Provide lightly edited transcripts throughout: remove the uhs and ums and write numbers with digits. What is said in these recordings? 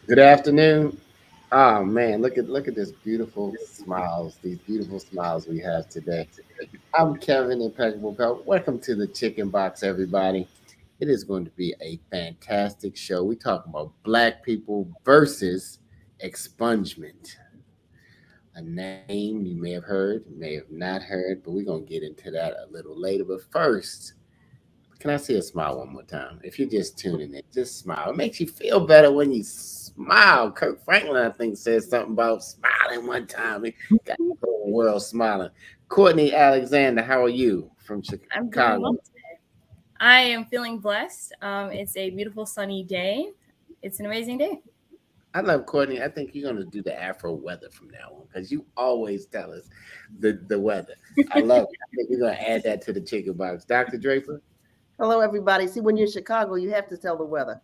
Good afternoon. Oh man, look at this beautiful smiles. These beautiful smiles we have today. I'm Kevin Impeccable Pelt. Welcome to the Chicken Box, everybody. It is going to be a fantastic show. We talk about black people versus expungement. A name you may have heard, may have not heard, but we're gonna get into that a little later. But first, can I see a smile one more time? If you're just tuning in, just smile. It makes you feel better when you smile. Kirk Franklin, I think, said something about smiling one time. He got the whole world smiling. Courtney Alexander, how are you from I'm doing Chicago? well today. I am feeling blessed. It's a beautiful sunny day. It's an amazing day. I love Courtney. I think you're gonna do the Afro weather from now on because you always tell us the weather. I love it. I think we're gonna add that to the chicken box. Dr. Draper. Hello, everybody. See, when you're in Chicago, you have to tell the weather.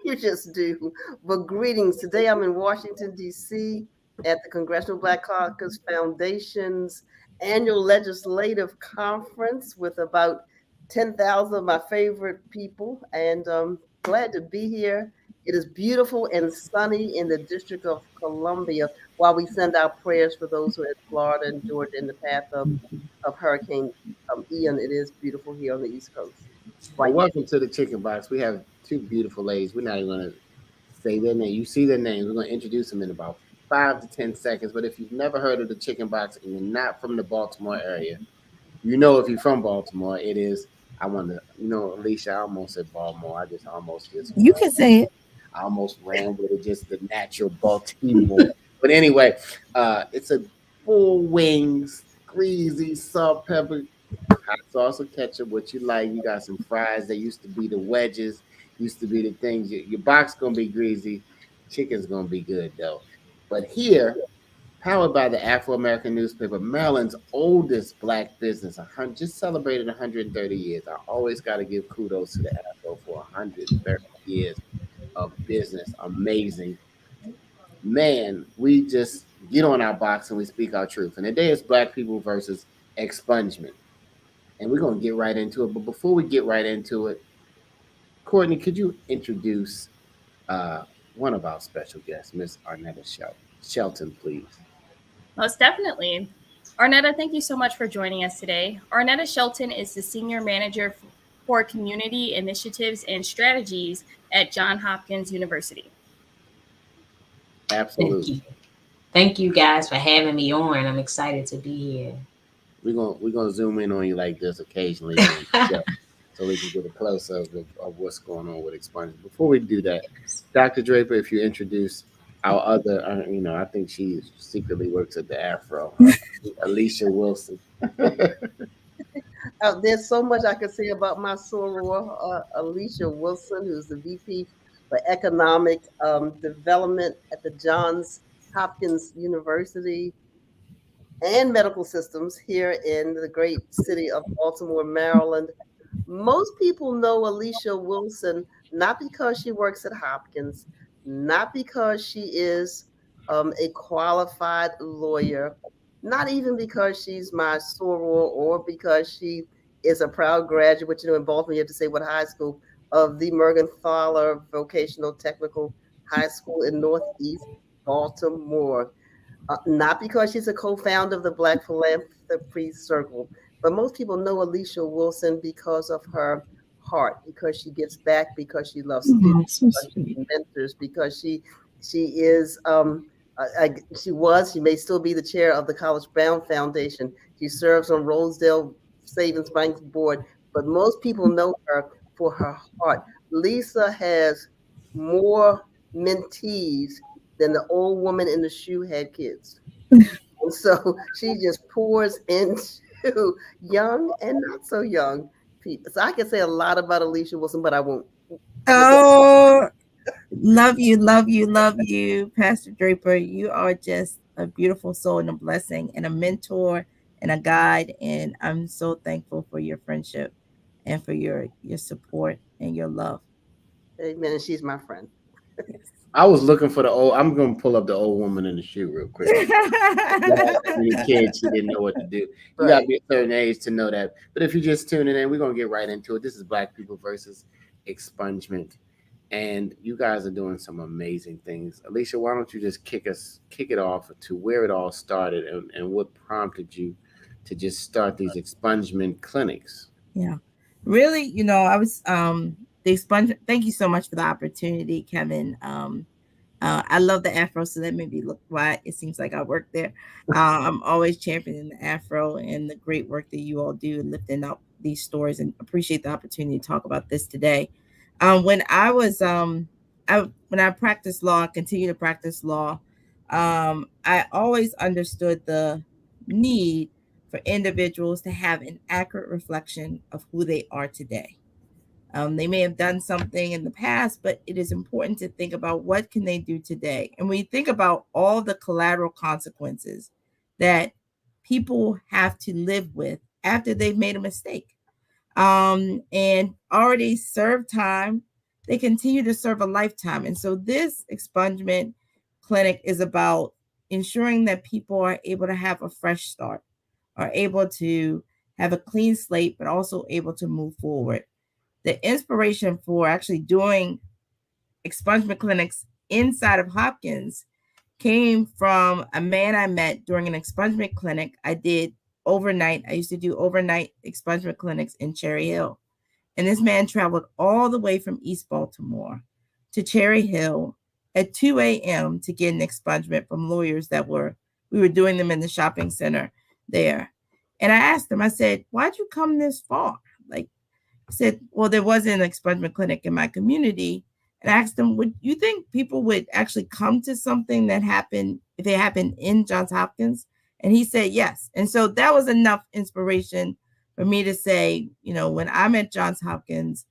You just do. But greetings. Today I'm in Washington, D.C. at the Congressional Black Caucus Foundation's annual legislative conference with about 10,000 of my favorite people. And glad to be here. It is beautiful and sunny in the District of Columbia while we send our prayers for those who are in Florida and Georgia in the path of Hurricane Ian. It is beautiful here on the East Coast Well, right now. welcome to the chicken box. We have two beautiful ladies. We're not even gonna say their name. You see their names. We're going to introduce them in about 5 to 10 seconds. But if you've never heard of the Chicken Box and you're not from the Baltimore area, you know if you're from Baltimore, it is. I want to, Alicia. I almost said Baltimore. I just almost just. You can say it. I almost ran with it. Just the natural Baltimore. But anyway, it's a full wings, greasy, salt, pepper, hot sauce or ketchup, what you like. You got some fries. They used to be the wedges, used to be the things. Your box gonna be greasy, chicken's gonna be good though. But here, powered by the Afro American newspaper, Maryland's oldest black business, just celebrated 130 years. I always got to give kudos to the Afro for 130 years of business. Amazing. Man, we just get on our box and we speak our truth. And today is black people versus expungement, and we're gonna get right into it. But before we get right into it, Courtney, could you introduce uh, one of our special guests, Miss Arnetta Shelton, please? Most definitely. Arnetta, thank you so much for joining us today. Arnetta Shelton is the Senior Manager for Community Initiatives and Strategies at Johns Hopkins University. Absolutely. Thank you. Thank you guys for having me on. I'm excited to be here. We're gonna zoom in on you like this occasionally, so we can get a close up of what's going on with expungement. Before we do that, Dr. Draper, if you introduce our other, I think she secretly works at the Afro, Alicia Wilson. There's so much I could say about my soror, Alicia Wilson, who's the VP for Economic Development at the Johns Hopkins University and Medical Systems here in the great city of Baltimore, Maryland. Most people know Alicia Wilson not because she works at Hopkins, not because she is a qualified lawyer, not even because she's my soror or because she is a proud graduate. In Baltimore, you have to say what high school of the Mergenthaler Vocational Technical High School in Northeast Baltimore. Not because she's a co-founder of the Black Philanthropy Circle, but most people know Alicia Wilson because of her heart, because she gives back, because she loves Oh, students, so because she sweet. mentors, because she is she may still be the chair of the College Bound Foundation. She serves on Rosedale Savings Bank's board, but most people know her for her heart. Lisa has more mentees than the old woman in the shoe had kids. And so she just pours into young and not so young people. So I can say a lot about Alicia Wilson, but I won't. Oh, love you, love you, love you, Pastor Draper. You are just a beautiful soul and a blessing and a mentor and a guide. And I'm so thankful for your friendship and for your support and your love. Amen. And she's my friend. I was looking for the old. I'm gonna pull up the old woman in the shoe real quick. She had so many kids, she didn't know what to do. You gotta Right. be a certain age to know that. But if you're just tuning in, we're gonna get right into it. This is Black People versus Expungement. and you guys are doing some amazing things. Alicia, why don't you just kick it off to where it all started and what prompted you to just start these expungement clinics? Yeah. Really, I was the expunge. Thank you so much for the opportunity, Kevin. I love the afro, so that made me look why it seems like I work there. I'm always championing the afro and the great work that you all do in lifting up these stories, and appreciate the opportunity to talk about this today. When I was when I practiced law, continue to practice law, I always understood the need for individuals to have an accurate reflection of who they are today. They may have done something in the past, but it is important to think about what can they do today. And when you think about all the collateral consequences that people have to live with after they've made a mistake, and already served time, they continue to serve a lifetime. And so this expungement clinic is about ensuring that people are able to have a fresh start, are able to have a clean slate, but also able to move forward. The inspiration for actually doing expungement clinics inside of Hopkins came from a man I met during an expungement clinic I did overnight. I used to do overnight expungement clinics in Cherry Hill. And this man traveled all the way from East Baltimore to Cherry Hill at 2 a.m. to get an expungement from lawyers we were doing them in the shopping center there. And I asked him, I said, why'd you come this far? Like, said, well, there was an expungement clinic in my community. And I asked him, would you think people would actually come to something that happened if it happened in Johns Hopkins? And he said yes. And so that was enough inspiration for me to say, when I'm at Johns Hopkins,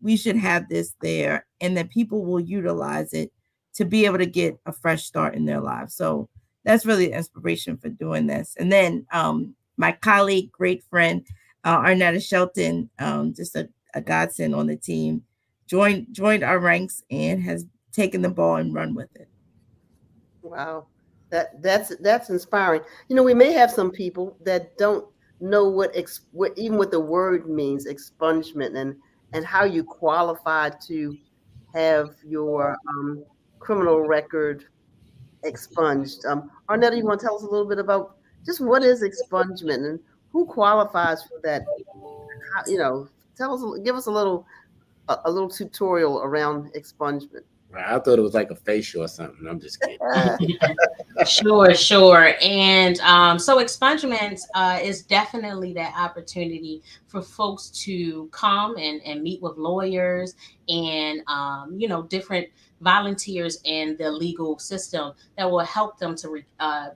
we should have this there, and that people will utilize it to be able to get a fresh start in their lives. So that's really the inspiration for doing this. And then my colleague, great friend, Arnetta Shelton, just a godsend on the team, joined our ranks and has taken the ball and run with it. Wow, that's inspiring. We may have some people that don't know what the word means, expungement, and how you qualify to have your criminal record expunged. Arnetta, you want to tell us a little bit about just what is expungement and who qualifies for that? Give us a little tutorial around expungement. I thought it was like a facial or something. I'm just kidding. Sure. And so expungement is definitely that opportunity for folks to come and meet with lawyers and, different volunteers in the legal system that will help them to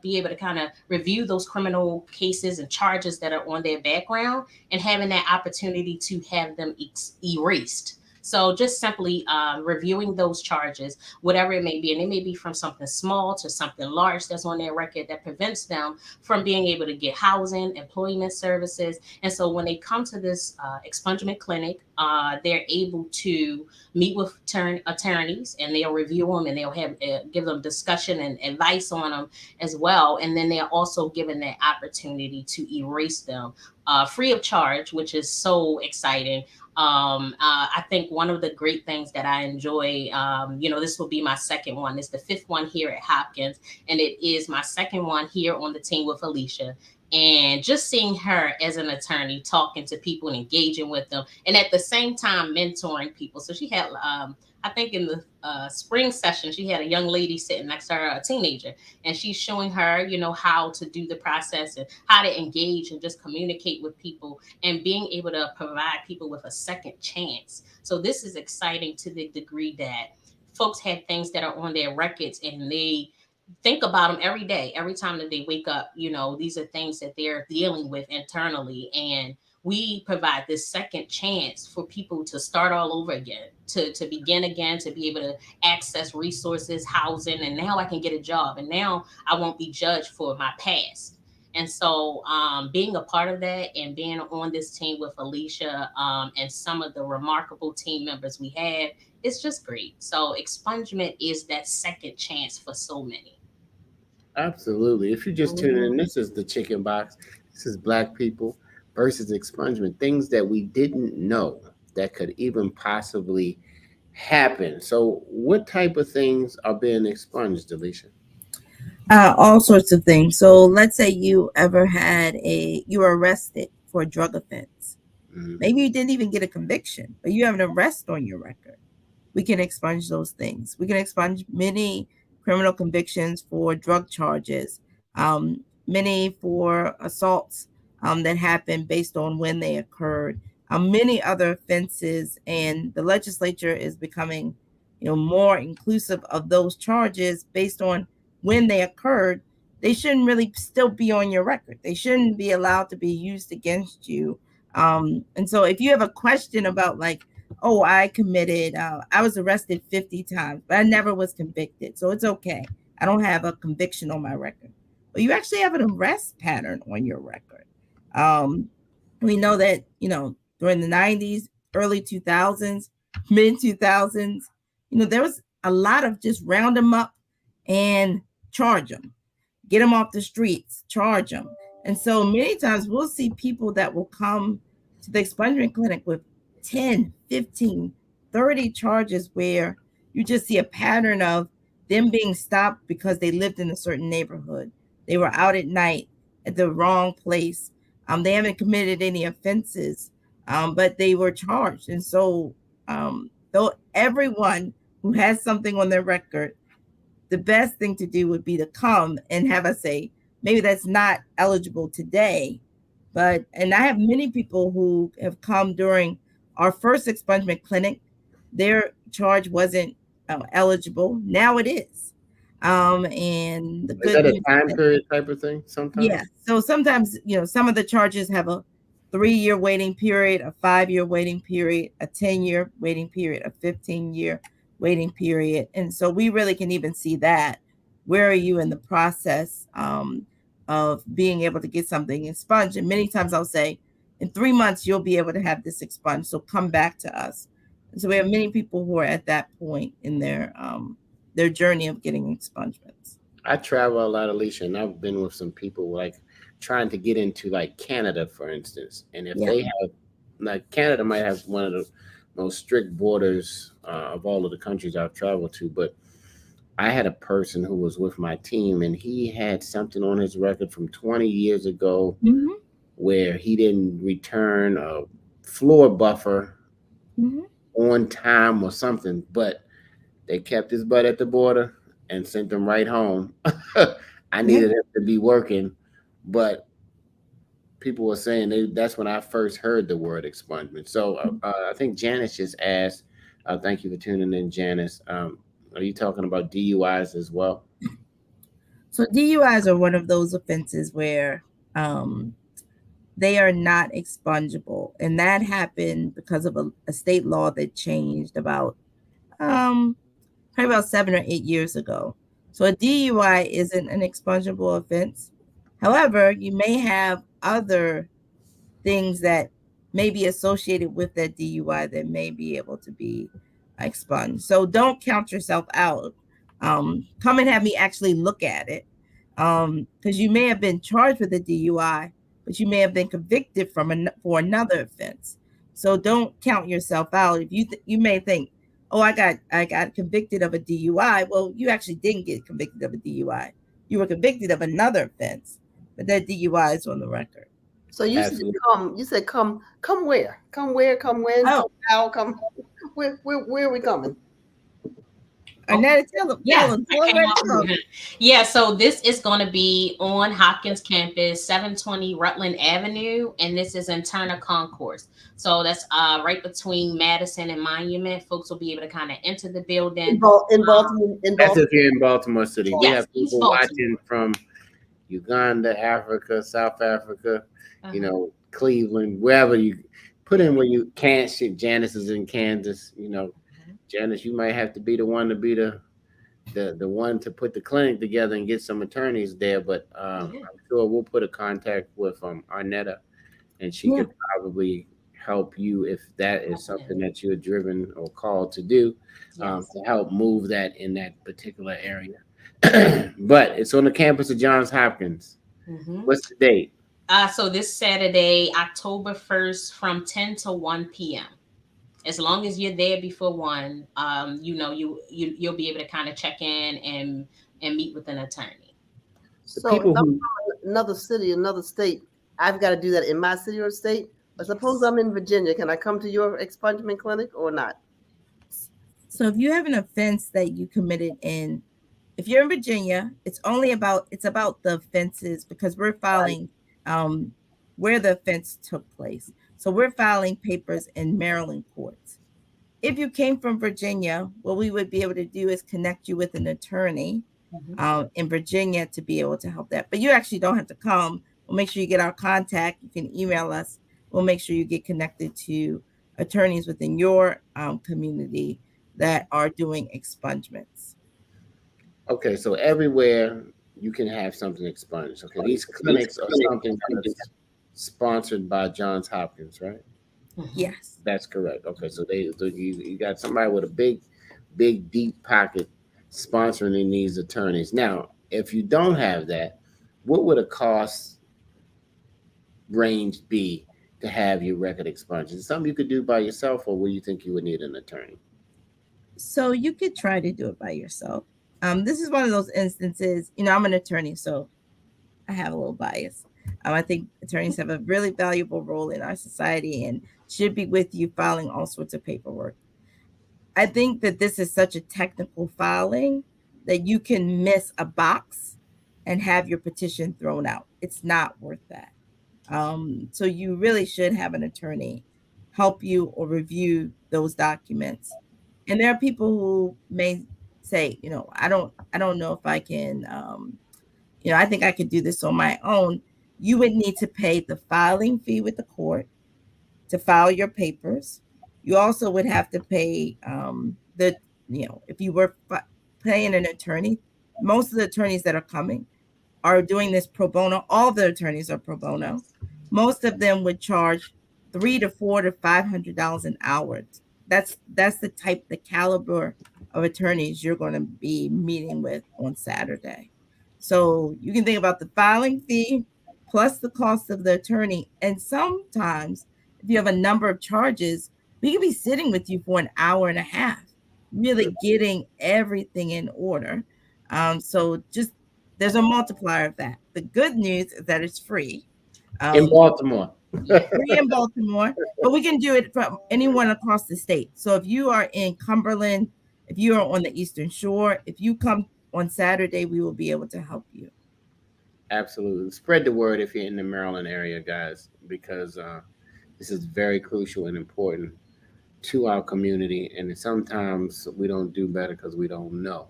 be able to kind of review those criminal cases and charges that are on their background, and having that opportunity to have them erased. So just simply reviewing those charges, whatever it may be, and it may be from something small to something large that's on their record that prevents them from being able to get housing, employment services. And so when they come to this expungement clinic, they're able to meet with attorneys, and they'll review them, and they'll have give them discussion and advice on them as well. And then they're also given that opportunity to erase them free of charge, which is so exciting. I think one of the great things that I enjoy, this will be my second one. It's the fifth one here at Hopkins, and it is my second one here on the team with Alicia. And just seeing her as an attorney, talking to people and engaging with them, and at the same time mentoring people. So she had, I think in the spring session, she had a young lady sitting next to her, a teenager, and she's showing her, how to do the process and how to engage and just communicate with people, and being able to provide people with a second chance. So this is exciting to the degree that folks have things that are on their records, and they think about them every day, every time that they wake up. These are things that they're dealing with internally, and we provide this second chance for people to start all over again, to begin again, to be able to access resources, housing, and now I can get a job, and now I won't be judged for my past. And so being a part of that and being on this team with Alicia and some of the remarkable team members we have, it's just great. So expungement is that second chance for so many. Absolutely. If you just tune in, this is the Chicken Box. This is Black people versus expungement. Things that we didn't know that could even possibly happen. So, what type of things are being expunged, Alicia? All sorts of things. So let's say you were arrested for a drug offense. Mhm. Maybe you didn't even get a conviction, but you have an arrest on your record. We can expunge those things. We can expunge many criminal convictions for drug charges, many for assaults that happened based on when they occurred, many other offenses, and the legislature is becoming, more inclusive of those charges based on when they occurred. They shouldn't really still be on your record. They shouldn't be allowed to be used against you. And so, if you have a question about like, oh, I was arrested 50 times, but I never was convicted. So it's okay. I don't have a conviction on my record. But you actually have an arrest pattern on your record. We know that, during the 90s, early 2000s, mid 2000s, there was a lot of just round them up and charge them, get them off the streets, charge them. And so many times we'll see people that will come to the expungement clinic with 10, 15, 30 charges where you just see a pattern of them being stopped because they lived in a certain neighborhood. They were out at night at the wrong place. They haven't committed any offenses, but they were charged. And so, though everyone who has something on their record, the best thing to do would be to come and have us say, maybe that's not eligible today. And I have many people who have come during our first expungement clinic. Their charge wasn't eligible. Now it is. And the Is good that a news time is that, period type of thing sometimes? yeah. So sometimes, some of the charges have a 3-year waiting period, a 5-year waiting period, a 10-year waiting period, a 15-year waiting period. And so we really can even see that. Where are you in the process of being able to get something expunged? And many times I'll say, in 3 months, you'll be able to have this expunged. So come back to us. And so we have many people who are at that point in their journey of getting expungements. I travel a lot, Alicia, and I've been with some people like trying to get into like Canada, for instance. And if they have, like, Canada might have one of the most strict borders of all of the countries I've traveled to, but I had a person who was with my team, and he had something on his record from 20 years ago where he didn't return a floor buffer on time or something, but they kept his butt at the border and sent him right home. I needed him to be working, but people were saying that's when I first heard the word expungement. So I think Janice just asked, thank you for tuning in, Janice. Are you talking about DUIs as well? So DUIs are one of those offenses where they are not expungible. And that happened because of a state law that changed about probably about 7 or 8 years ago. So a DUI isn't an expungible offense. However, you may have other things that may be associated with that DUI that may be able to be expunged. So don't count yourself out. Come and have me actually look at it, because you may have been charged with a DUI, but you may have been convicted for another offense. So don't count yourself out. If you may think, oh, I got convicted of a DUI. Well, you actually didn't get convicted of a DUI. You were convicted of another offense, but that DUI is on the record. So you said come where? Come where? Come when? Oh. Come how? Come where are we coming? Arnetta, tell them. Yeah, so this is going to be on Hopkins campus, 720 Rutland Avenue, and this is in Turner Concourse. So that's right between Madison and Monument. Folks will be able to kind of enter the building. In Baltimore. That's if you're in Baltimore City. We Yes, have people watching from Uganda, Africa, South Africa, Cleveland, wherever you put in where you can't. Janice is in Kansas, Janice, you might have to be the one to be the one to put the clinic together and get some attorneys there. But I'm sure we'll put a contact with Arnetta, and she could probably help you if that is something that you're driven or called to do, to help move that in that particular area. But it's on the campus of Johns Hopkins. What's the date? So this Saturday, October 1st, from 10 to 1 p.m. As long as you're there before 1, you'll be able to kind of check in and meet with an attorney. The So if people I'm who from another city, another state, I've got to do that in my city or state. But suppose I'm in Virginia, can I come to your expungement clinic or not? So if you have an offense that you committed in, if you're in Virginia, it's about the offenses, because we're filing where the offense took place. So we're filing papers in Maryland courts. If you came from Virginia, what we would be able to do is connect you with an attorney in Virginia to be able to help that. But you actually don't have to come. We'll make sure you get our contact. You can email us. We'll make sure you get connected to attorneys within your community that are doing expungements. Okay, so everywhere you can have something expunged. Okay, these clinics are something that's sponsored by Johns Hopkins, right? Yes. That's correct. Okay, so you got somebody with a big deep pocket sponsoring these attorneys. Now, if you don't have that, what would a cost range be to have your record expunged? Is it something you could do by yourself, or would you think you would need an attorney? So you could try to do it by yourself. This is one of those instances, I'm an attorney, so I have a little bias. I think attorneys have a really valuable role in our society and should be with you filing all sorts of paperwork. I think that this is such a technical filing that you can miss a box and have your petition thrown out. It's not worth that. So you really should have an attorney help you or review those documents. And there are people who may say, I don't know if I can, I think I could do this on my own. You would need to pay the filing fee with the court to file your papers. You also would have to pay if you were paying an attorney. Most of the attorneys that are coming are doing this pro bono. All the attorneys are pro bono. Most of them would charge $300 to $400 to $500 an hour. That's the caliber of attorneys you're going to be meeting with on Saturday. So you can think about the filing fee plus the cost of the attorney. And sometimes if you have a number of charges, we can be sitting with you for an hour and a half, really getting everything in order. So just there's a multiplier of that. The good news is that it's free. In Baltimore. Free in Baltimore, but we can do it from anyone across the state. So if you are in Cumberland, if you are on the Eastern Shore, if you come on Saturday, we will be able to help you. Absolutely. Spread the word if you're in the Maryland area, guys, because this is very crucial and important to our community. And sometimes we don't do better because we don't know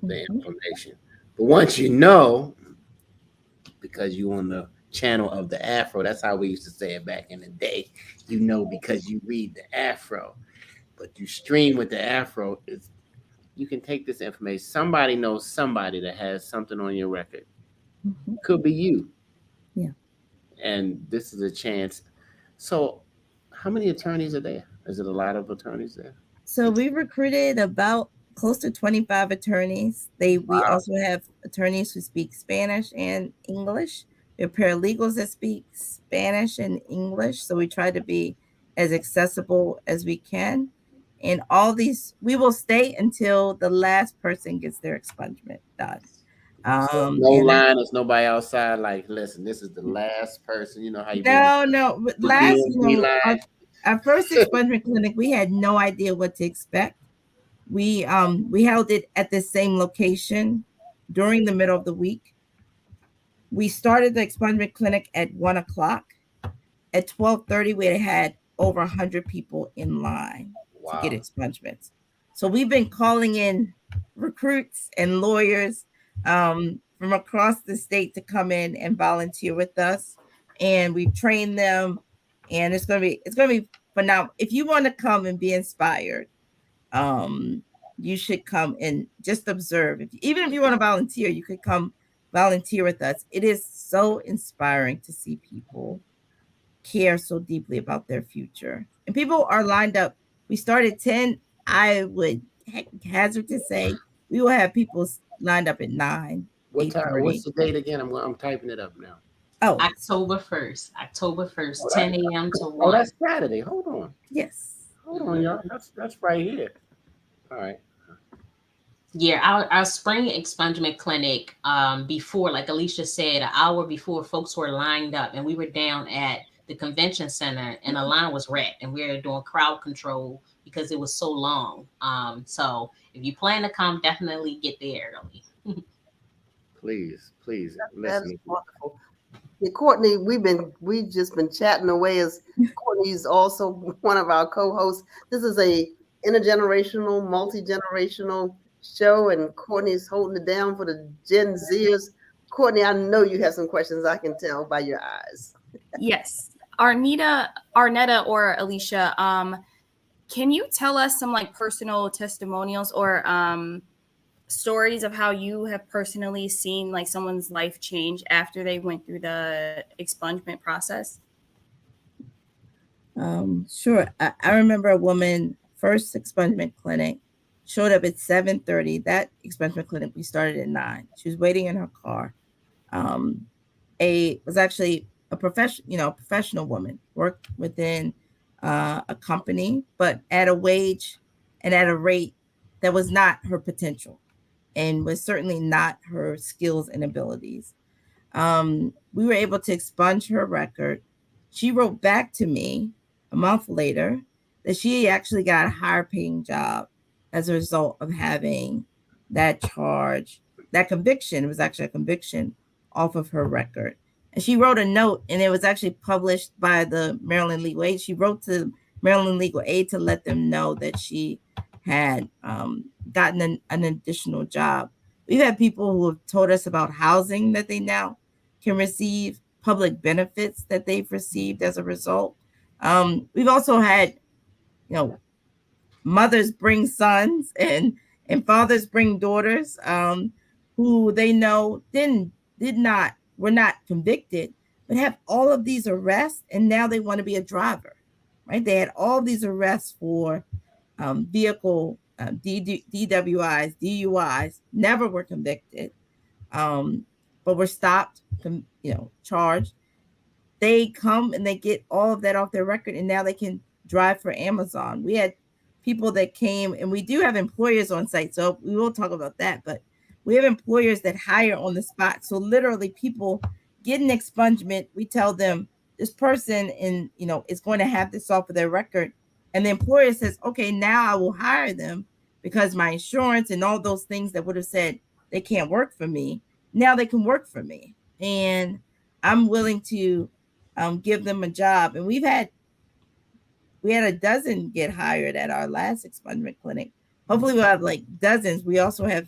the information. But once you know, because you're on the channel of the Afro, that's how we used to say it back in the day. You know, because you read the Afro, but you stream with the Afro. You can take this information. Somebody knows somebody that has something on your record. Could be you. Yeah. And this is a chance. So how many attorneys are there? Is it a lot of attorneys there? So we recruited about close to 25 attorneys. We also have attorneys who speak Spanish and English. We have paralegals that speak Spanish and English. So we try to be as accessible as we can. And all these, we will stay until the last person gets their expungement done. So no line, there's nobody outside. Like, listen, this is the last person. You know how you no. Last, our first expungement clinic, we had no idea what to expect. We held it at the same location during the middle of the week. We started the expungement clinic at 1:00. At 12:30, we had over 100 people in line to get expungements. So we've been calling in recruits and lawyers from across the state to come in and volunteer with us, and we've trained them, and it's gonna be phenomenal. If you want to come and be inspired, you should come and just observe. Even if you want to volunteer, you could come volunteer with us. It is so inspiring to see people care so deeply about their future, and people are lined up. We started 10. I would hazard to say we will have people lined up at 9. What time? What's the date again? I'm typing it up now. October 1st, 10 a.m. to 1. Oh, that's Saturday. Hold on. Yes. Hold on, y'all. That's right here. All right. Yeah, our spring expungement clinic, before, like Alicia said, an hour before, folks were lined up, and we were down at the convention center, and the line was wrecked, and we were doing crowd control because it was so long. So if you plan to come, definitely get there early. Please That is listen. wonderful. Yeah, Courtney, we just been chatting away as Courtney's also one of our co-hosts. This is a intergenerational, multi-generational show, and Courtney's holding it down for the Gen Zers. Courtney, I know you have some questions. I can tell by your eyes. Yes. Arnetta or Alicia, can you tell us some like personal testimonials or stories of how you have personally seen like someone's life change after they went through the expungement process? Sure. I remember a woman, first expungement clinic, showed up at 7:30. That expungement clinic, we started at 9. She was waiting in her car. Was actually a professional woman, worked within a company, but at a wage and at a rate that was not her potential and was certainly not her skills and abilities. We were able to expunge her record. She wrote back to me a month later that she actually got a higher paying job as a result of having that charge, that conviction. It was actually a conviction off of her record. And she wrote a note, and it was actually published by the Maryland Legal Aid. She wrote to Maryland Legal Aid to let them know that she had gotten an additional job. We've had people who have told us about housing that they now can receive, public benefits that they've received as a result. We've also had, mothers bring sons and fathers bring daughters who they know were not convicted, but have all of these arrests, and now they want to be a driver, right? They had all these arrests for vehicle DWIs, DUIs, never were convicted, but were stopped, charged. They come and they get all of that off their record, and now they can drive for Amazon. We had people that came, and we do have employers on site, so we will talk about that, but we have employers that hire on the spot. So literally people get an expungement. We tell them this person is going to have this off of their record. And the employer says, okay, now I will hire them because my insurance and all those things that would have said they can't work for me, now they can work for me. And I'm willing to give them a job. And we had a dozen get hired at our last expungement clinic. Hopefully we'll have like dozens. We also have,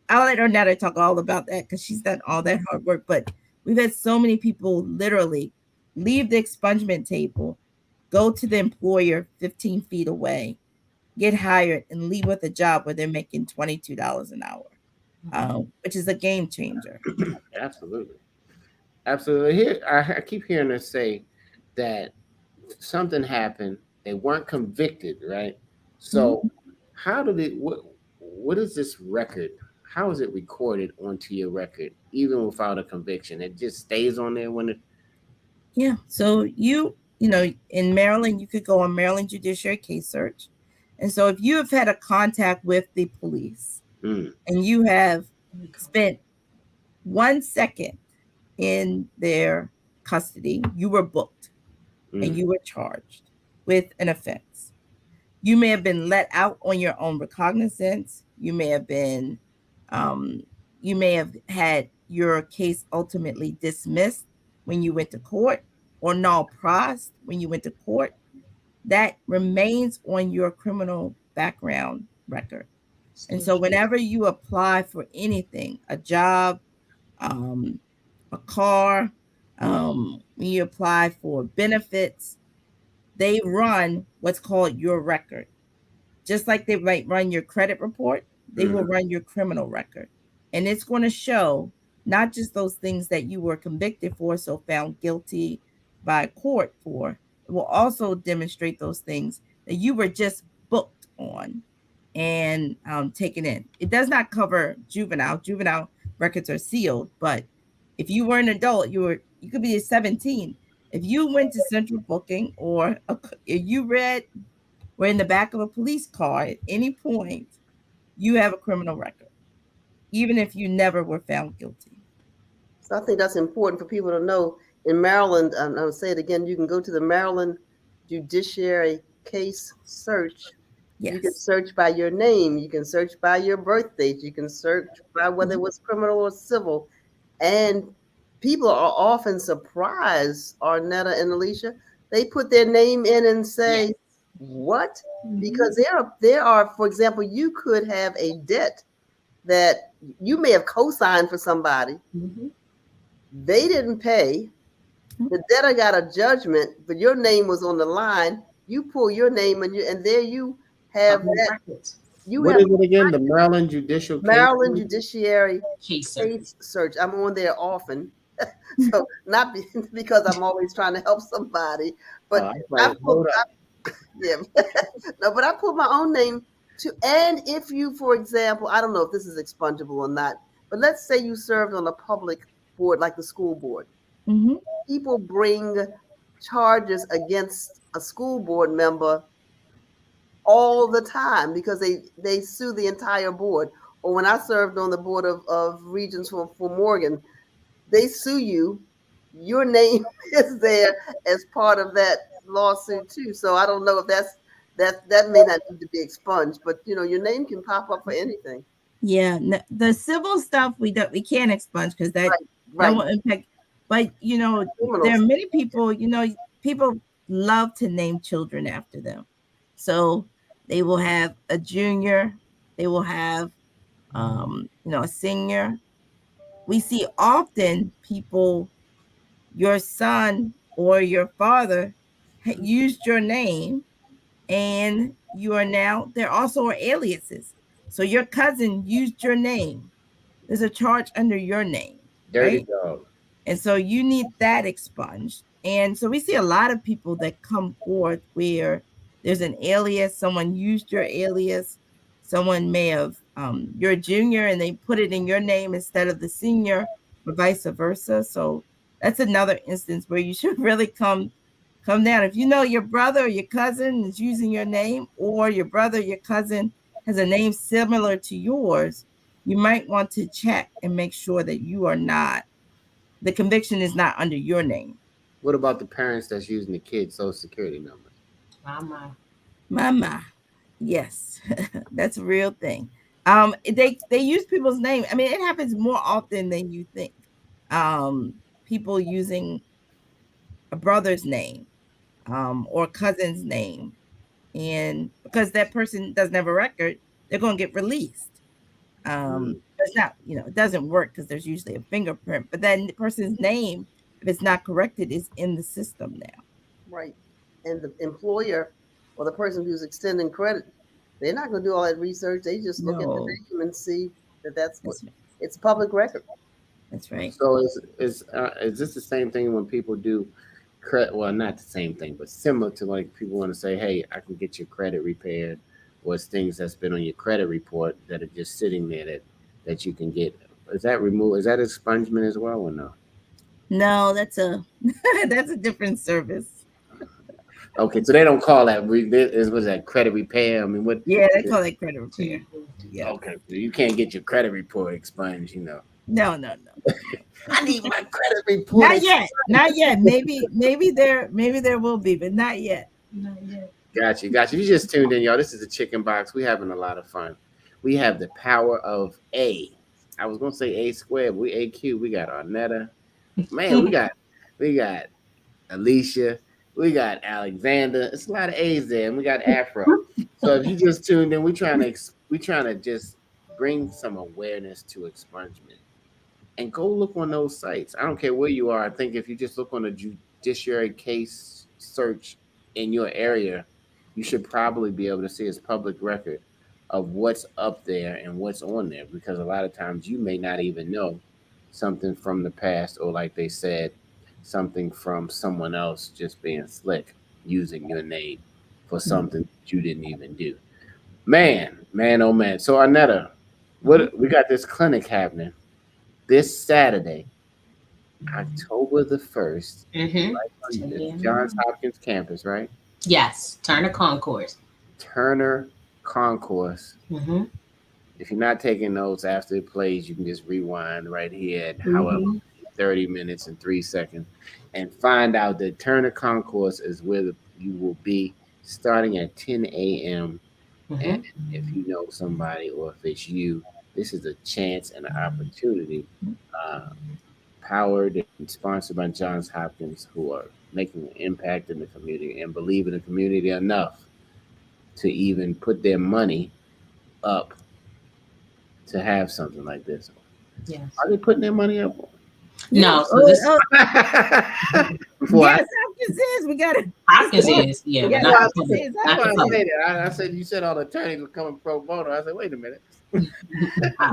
I'll let Arnetta talk all about that because she's done all that hard work. But we've had so many people literally leave the expungement table, go to the employer 15 feet away, get hired, and leave with a job where they're making $22 an hour, which is a game changer. Absolutely. Here, I keep hearing her say that something happened. They weren't convicted, right? So how did it? What is this record? How is it recorded onto your record, even without a conviction? It just stays on there when it. Yeah. So in Maryland, you could go on Maryland Judiciary Case Search, and so if you have had a contact with the police and you have spent 1 second in their custody, you were booked and you were charged with an offense. You may have been let out on your own recognizance. You may have been, you may have had your case ultimately dismissed when you went to court, or null pros when you went to court. That remains on your criminal background record. And so whenever you apply for anything, a job, a car, when you apply for benefits, they run what's called your record. Just like they might run your credit report, they will run your criminal record. And it's going to show not just those things that you were convicted for, so found guilty by court for, it will also demonstrate those things that you were just booked on and taken in. It does not cover juvenile. Juvenile records are sealed, but if you were an adult, you could be 17. If you went to central booking or you read where in the back of a police car at any point you have a criminal record, even if you never were found guilty. So I think that's important for people to know. In Maryland, I'll say it again, you can go to the Maryland Judiciary Case Search. You can Yes. search by your name. You can search by your birth date. You can search by whether it was criminal or civil. And people are often surprised, Arnetta and Alicia. They put their name in and say, Yes. what? Mhm. Because there are, for example, you could have a debt that you may have co-signed for somebody. Mhm. They didn't pay. The debtor got a judgment, but your name was on the line. You pull your name and there you have Public that. records. You What have is it again? The Maryland Judicial Maryland Case? Judiciary Case search. Case Search. I'm on there often. So not because I'm always trying to help somebody, but I I like, put, hold up. yeah, no, but I put my own name to. And if you, for example, I don't know if this is expungible or not, but let's say you served on a public board like the school board. Mhm. People bring charges against a school board member all the time because they sue the entire board. Or when I served on the board of regents for Morgan, they sue you. Your name is there as part of that lawsuit too. So I don't know if that may not need to be expunged, but your name can pop up for anything. Yeah, the civil stuff we can't expunge because that Right. will impact. But there Criminals. are many people. People love to name children after them, so they will have a junior, they will have a senior. We see often people, your son or your father used your name, and you are now, there also are aliases. So your cousin used your name. There's a charge under your name, Dirty right? dog. And so you need that expunged. And so we see a lot of people that come forth where there's an alias, someone used your alias, someone may have, you're a junior and they put it in your name instead of the senior, or vice versa. So that's another instance where you should really come down. If you know your brother or your cousin is using your name, or your brother, your cousin has a name similar to yours, you might want to check and make sure that you are not, the conviction is not under your name. What about the parents that's using the kids' social security numbers? Mama. Yes, that's a real thing. They use people's name. I mean, it happens more often than you think. People using a brother's name, or cousin's name, and because that person doesn't have a record, they're going to get released. It's not, it doesn't work because there's usually a fingerprint, but then the person's name, if it's not corrected, is in the system now. Right. And the employer or the person who's extending credit, they're not going to do all that research. They just look at the name and see that that's what it's public record. That's right. So is this the same thing when people do credit? Well, not the same thing, but similar to, like, people want to say, "Hey, I can get your credit repaired," or it's things that's been on your credit report that are just sitting there that you can get. Is that removed? Is that expungement as well, or no? No, that's a that's a different service. Okay, so they don't call that. Was that credit repair? I mean, what? Yeah, they call it credit repair. Yeah. Okay, so you can't get your credit report expunged, No. I need my credit report. Not yet. Maybe there will be, but not yet. Got you. If you just tuned in, y'all, this is the Chicken Box. We're having a lot of fun. We have the power of A. I was gonna say A squared, but we AQ. We got Arnetta. Man, we got Alicia. We got Alexander. It's a lot of A's there, and we got Afro. So if you just tuned in, we trying to just bring some awareness to expungement. And go look on those sites. I don't care where you are. I think if you just look on a judiciary case search in your area, you should probably be able to see its public record of what's up there and what's on there, because a lot of times you may not even know something from the past, or, like they said, something from someone else just being slick using your name for something that you didn't even do. Man, oh man. So Arnetta, we got this clinic happening this Saturday, October the 1st, right on Johns Hopkins campus, right? Yes, Turner Concourse. Turner Concourse. Mm-hmm. If you're not taking notes after it plays, you can just rewind right here at however Mm-hmm. 30 minutes and 3 seconds and find out that Turner Concourse is where you will be starting at 10 a.m. And Mm-hmm. if you know somebody or if it's you, this is a chance and an opportunity, uh, powered and sponsored by Johns Hopkins, who are making an impact in the community and believe in the community enough to even put their money up to have something like this. Yes. Are they putting their money up? No, Yes. so this What? Yes, Hopkins is. We got it. Hopkins is, yeah, Yeah, but not the Hopkins public. is. Not That's why the I Hopkins is. public. said it. I said you said all the attorneys were coming pro bono. I said, wait a minute.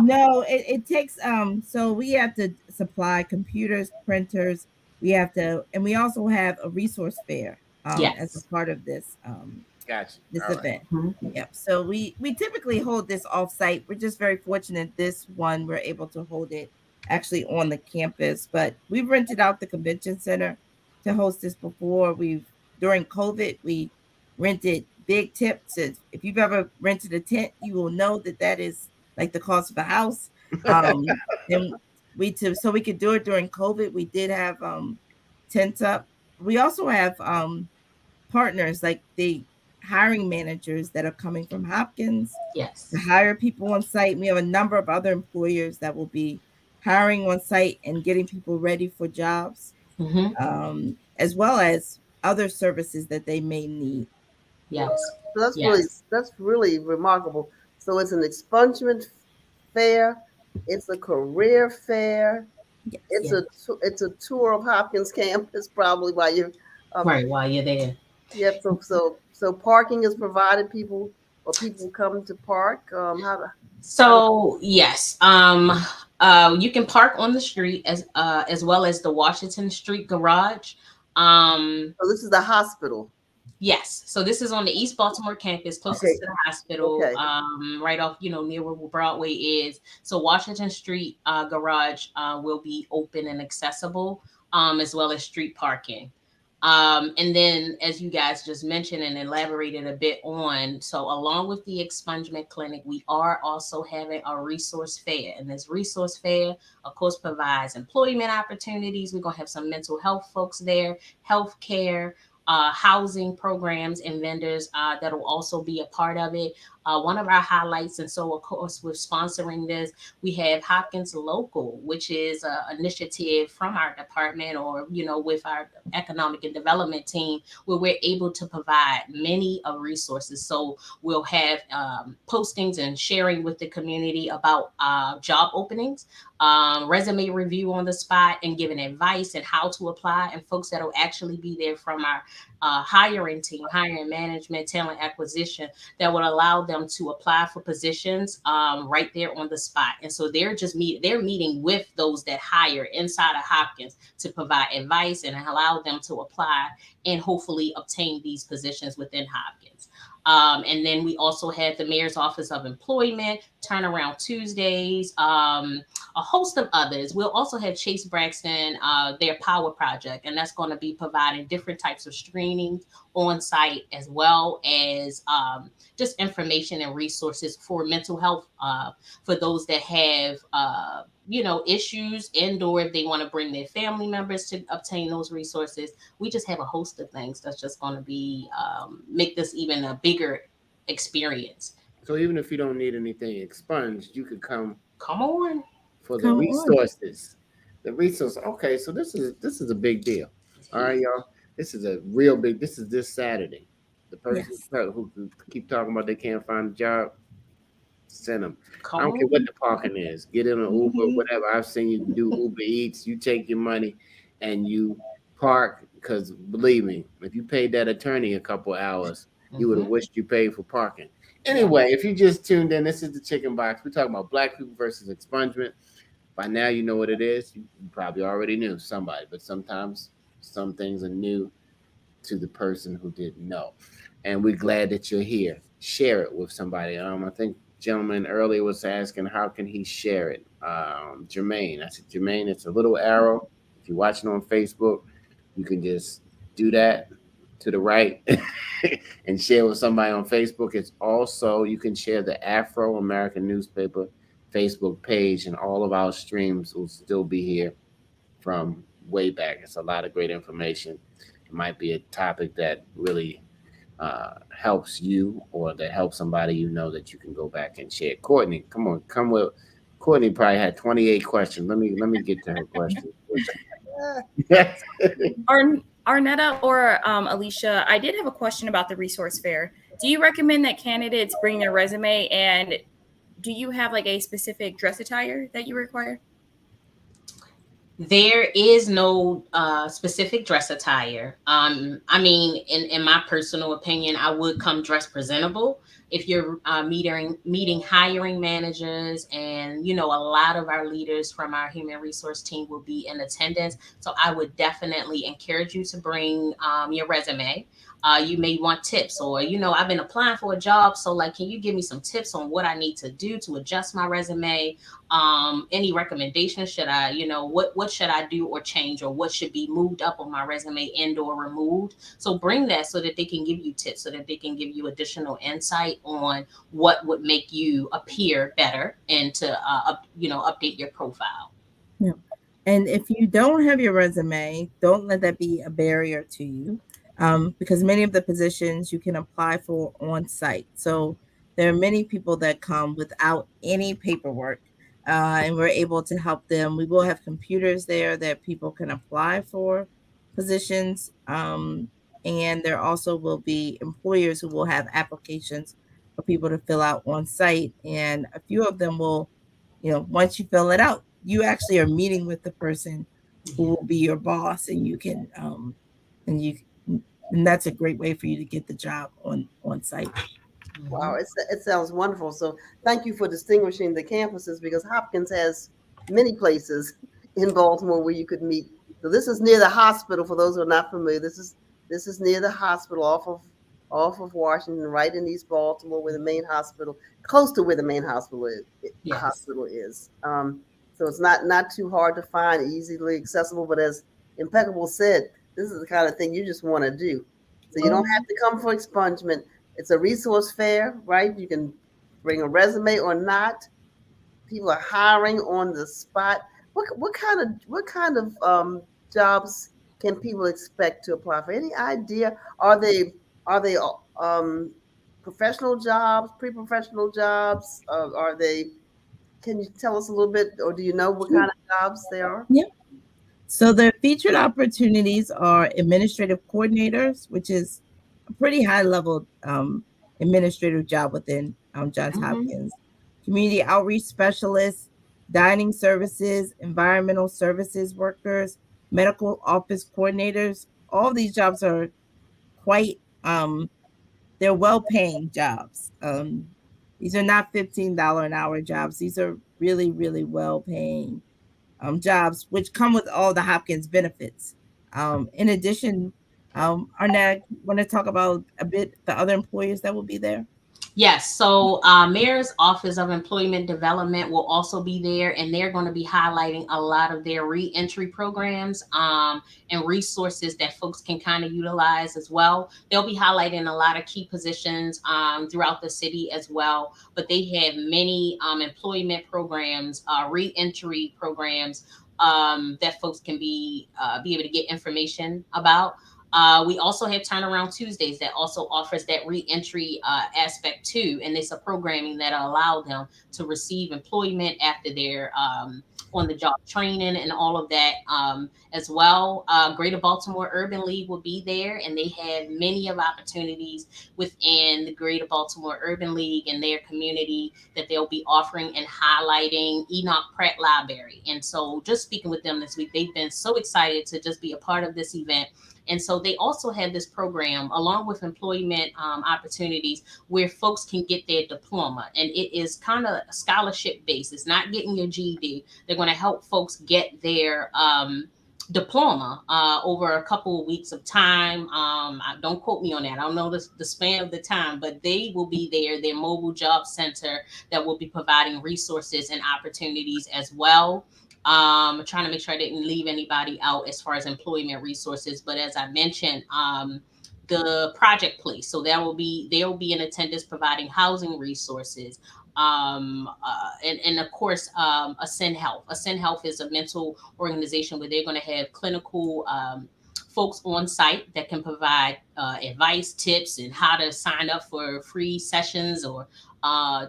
No, it takes so we have to supply computers, printers, we have to, and we also have a resource fair as a Yes. part of Gotcha. this All right. event. Mhm. Yep. So we typically hold this off-site. We're just very fortunate this one we're able to hold it actually on the campus, but we've rented out the convention center to host this before. We've during COVID, we rented big tips. If you've ever rented a tent, you will know that that is like the cost of a house. And so we could do it during COVID. We did have tents up. We also have partners like the hiring managers that are coming from Hopkins to Yes. hire people on site. We have a number of other employers that will be hiring on site and getting people ready for jobs, Mm-hmm. as well as other services that they may need. Yes. So Yes. that's really remarkable. So it's an expungement fair, it's a career fair, Yes. Yes. it's a tour of Hopkins campus probably while you're Right. While you're there. yep. So parking is provided. People come to park. How So yes, you can park on the street as well as the Washington Street garage. so this is the hospital. Yes, so this is on the East Baltimore campus, closest Okay. to the hospital, Okay. right off, near where Broadway is. So Washington Street garage will be open and accessible, as well as street parking. And then, as you guys just mentioned and elaborated a bit on, so along with the expungement clinic, we are also having a resource fair. And this resource fair, of course, provides employment opportunities. We're going to have some mental health folks there, healthcare, housing programs and vendors that will also be a part of it. One of our highlights, and so of course we're sponsoring this, we have Hopkins Local, which is an initiative from our department or, with our economic and development team, where we're able to provide many of resources. So we'll have postings and sharing with the community about job openings, resume review on the spot, and giving advice and how to apply, and folks that will actually be there from our hiring team, hiring management, talent acquisition, that would allow them to apply for positions right there on the spot. And so they're meeting with those that hire inside of Hopkins to provide advice and allow them to apply and hopefully obtain these positions within Hopkins. And then we also have the Mayor's Office of Employment, Turnaround Tuesdays, a host of others. We'll also have Chase Braxton, their Power Project, and that's going to be providing different types of screenings on site, as well as just information and resources for mental health for those that have issues, and or if they want to bring their family members to obtain those resources. We just have a host of things that's just going to be make this even a bigger experience. So even if you don't need anything expunged, you could come Come on. for the Come on. resources. The resource. Okay, so this is a big deal. All right, y'all. This is a real big. This is this Saturday. The person Yes. who keep talking about they can't find a job, send them. Come I don't care on. what the parking is. Get in an Uber, Mhm. whatever. I've seen you do Uber Eats. You take your money and you park, because believe me, if you paid that attorney a couple hours, you would have Mhm. wished you paid for parking. Anyway, if you just tuned in, this is the Chicken Box. We're talking about Black people versus expungement. By now, you know what it is. You probably already knew somebody, but sometimes some things are new to the person who didn't know. And we're glad that you're here. Share it with somebody. I think gentleman earlier was asking how can he share it. Jermaine, I said Jermaine, it's a little arrow. If you're watching on Facebook, you can just do that. to the right and share with somebody on Facebook. It's also, you can share the Afro American Newspaper Facebook page, and all of our streams will still be here from way back. It's a lot of great information. It might be a topic that really helps you, or that helps somebody you know, that you can go back and share. Courtney, come on, come with. Courtney probably had 28 questions. Let me get to her question. Arnetta or Alicia, I did have a question about the resource fair. Do you recommend that candidates bring their resume, and do you have like a specific dress attire that you require? There is no specific dress attire. I mean, in my personal opinion, I would come dressed presentable. If you're meeting hiring managers, and a lot of our leaders from our human resource team will be in attendance, so I would definitely encourage you to bring your resume. You may want tips, or I've been applying for a job, so like, can you give me some tips on what I need to do to adjust my resume? Any recommendations? Should I, what should I do or change, or what should be moved up on my resume and or removed? So bring that, so that they can give you tips, so that they can give you additional insight on what would make you appear better, and to update your profile. Yeah. And if you don't have your resume, don't let that be a barrier to you, because many of the positions you can apply for on site. So there are many people that come without any paperwork, and we're able to help them. We will have computers there that people can apply for positions. And there also will be employers who will have applications for people to fill out on site. And a few of them will, once you fill it out, you actually are meeting with the person who will be your boss, and you can, and that's a great way for you to get the job on site. Wow, it sounds wonderful. So thank you for distinguishing the campuses, because Hopkins has many places in Baltimore where you could meet. So this is near the hospital. For those who are not familiar, this is near the hospital, off of Washington, right in East Baltimore, where the main hospital, close to where the main hospital is. Yes. Hospital is. So it's not too hard to find, easily accessible. But as Impeccable said, this is the kind of thing you just want to do. So you don't have to come for expungement. It's a resource fair, right? You can bring a resume or not. People are hiring on the spot. What kind of jobs can people expect to apply for? Any idea? Are they professional jobs, pre-professional jobs? Are they? Can you tell us a little bit, or do you know what kind of jobs they are? Yeah. So the featured opportunities are administrative coordinators, which is a pretty high level administrative job within Johns Hopkins. Community outreach specialists, dining services, environmental services workers, medical office coordinators. All these jobs are quite they're well-paying jobs. These are not $15 an hour jobs. These are really, really well-paying jobs, which come with all the Hopkins benefits. In addition, Arnett, want to talk about a bit the other employers that will be there? Yes. So Mayor's Office of Employment Development will also be there, and they're going to be highlighting a lot of their reentry programs and resources that folks can kind of utilize as well. They'll be highlighting a lot of key positions throughout the city as well, but they have many employment programs, reentry programs that folks can be able to get information about. We also have Turnaround Tuesdays that also offers that reentry aspect too, and it's a programming that allow them to receive employment after their on-the-job training and all of that as well. Greater Baltimore Urban League will be there, and they have many of opportunities within the Greater Baltimore Urban League and their community that they'll be offering and highlighting. Enoch Pratt Library, and so just speaking with them this week, they've been so excited to just be a part of this event. And so they also have this program along with employment opportunities where folks can get their diploma. And it is kind of scholarship based. It's not getting your GED. They're going to help folks get their diploma over a couple of weeks of time. Don't quote me on that. I don't know the span of the time, but they will be there, their mobile job center that will be providing resources and opportunities as well. Trying to make sure I didn't leave anybody out as far as employment resources. But as I mentioned, the project place. So there will be in attendance providing housing resources. And of course, Ascend Health. Ascend Health is a mental organization where they're going to have clinical folks on site that can provide advice, tips, and how to sign up for free sessions or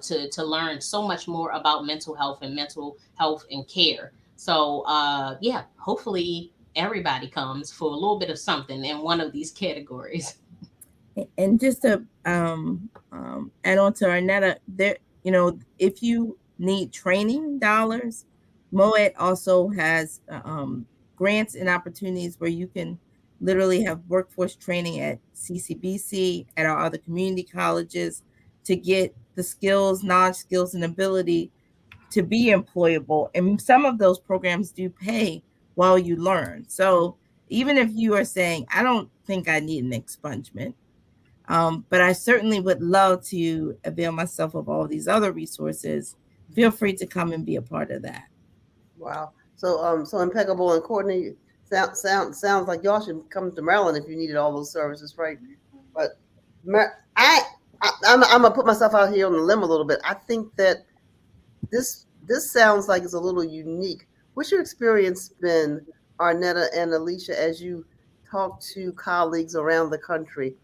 to learn so much more about mental health and care. So yeah, hopefully everybody comes for a little bit of something in one of these categories. And just to add on to Arnetta, there, if you need training dollars, MOED also has grants and opportunities where you can literally have workforce training at CCBC, at our other community colleges, to get the skills, knowledge, skills, and ability to be employable. And some of those programs do pay while you learn. So even if you are saying, I don't think I need an expungement, but I certainly would love to avail myself of all these other resources, feel free to come and be a part of that. Wow. So Impeccable and Courtney, sounds like y'all should come to Maryland if you needed all those services, right? But I'm gonna put myself out here on the limb a little bit. I think that this sounds like it's a little unique. What's your experience been, Arnetta and Alicia, as you talk to colleagues around the country?